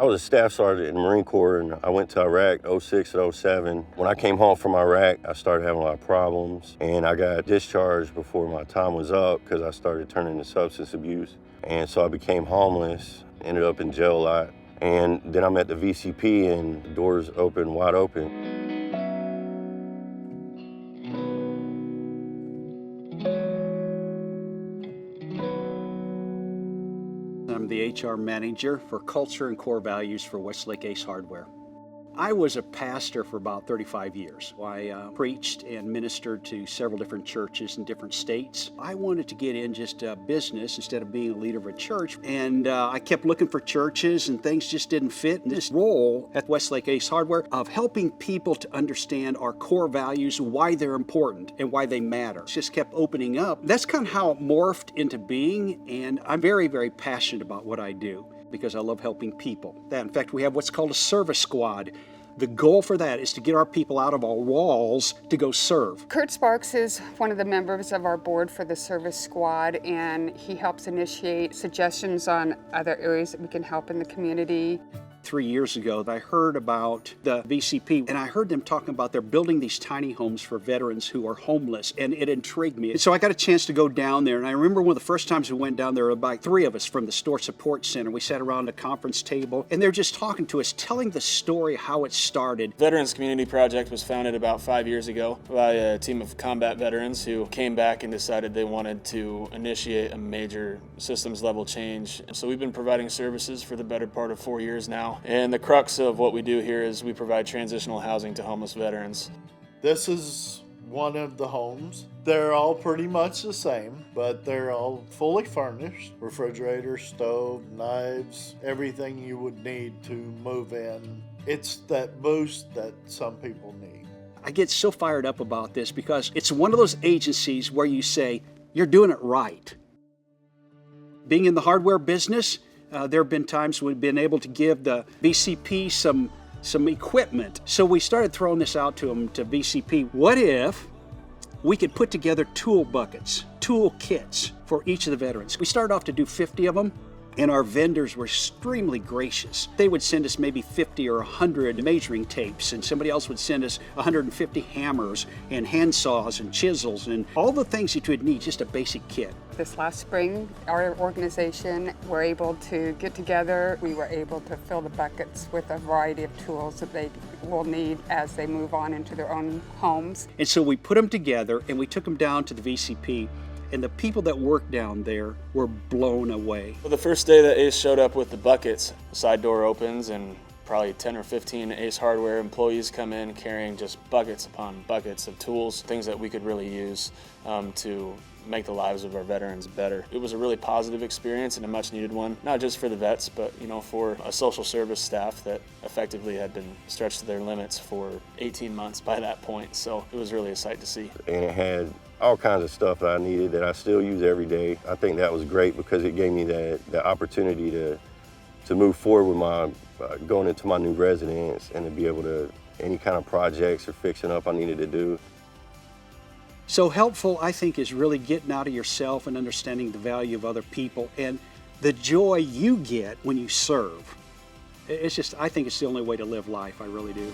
I was a staff sergeant in the Marine Corps, and I went to Iraq '06 and '07. When I came home from Iraq, I started having a lot of problems, and I got discharged before my time was up because I started turning to substance abuse. And so I became homeless, ended up in jail a lot. And then I met the VCP, and the doors opened wide open. I'm the HR manager for culture and core values for Westlake Ace Hardware. I was a pastor for about 35 years. I preached and ministered to several different churches in different states. I wanted to get in just business instead of being a leader of a church. And I kept looking for churches and things just didn't fit. And this role at Westlake Ace Hardware of helping people to understand our core values, why they're important and why they matter, just kept opening up. That's kind of how it morphed into being. And I'm very, very passionate about what I do, because I love helping people. In fact, we have what's called a service squad. The goal for that is to get our people out of our walls to go serve. Kurt Sparks is one of the members of our board for the service squad, and he helps initiate suggestions on other areas that we can help in the community. 3 years ago, I heard about the VCP, and I heard them talking about they're building these tiny homes for veterans who are homeless, and it intrigued me. So I got a chance to go down there, and I remember one of the first times we went down there, about 3 of us from the Store Support Center. We sat around a conference table, and they're just talking to us, telling the story, how it started. Veterans Community Project was founded about 5 years ago by a team of combat veterans who came back and decided they wanted to initiate a major systems level change. So we've been providing services for the better part of 4 years now. And the crux of what we do here is we provide transitional housing to homeless veterans. This is one of the homes. They're all pretty much the same, but they're all fully furnished. Refrigerator, stove, knives, everything you would need to move in. It's that boost that some people need. I get so fired up about this because it's one of those agencies where you say, you're doing it right. Being in the hardware business, there have been times we've been able to give the VCP some equipment. So we started throwing this out to them, to VCP. What if we could put together tool buckets, tool kits for each of the veterans? We started off to do 50 of them, and our vendors were extremely gracious. They would send us maybe 50 or 100 measuring tapes, and somebody else would send us 150 hammers and hand saws and chisels and all the things that you would need, just a basic kit. This last spring, our organization were able to get together. We were able to fill the buckets with a variety of tools that they will need as they move on into their own homes. And so we put them together and we took them down to the VCP, and the people that worked down there were blown away. Well, the first day that Ace showed up with the buckets, the side door opens and probably 10 or 15 Ace Hardware employees come in carrying just buckets upon buckets of tools, things that we could really use to make the lives of our veterans better. It was a really positive experience and a much needed one, not just for the vets, but for a social service staff that effectively had been stretched to their limits for 18 months by that point. So it was really a sight to see. And it had all kinds of stuff that I needed that I still use every day. I think that was great because it gave me the opportunity to move forward with my going into my new residence and to be able to, any kind of projects or fixing up I needed to do. So helpful, I think, is really getting out of yourself and understanding the value of other people and the joy you get when you serve. It's just, I think it's the only way to live life, I really do.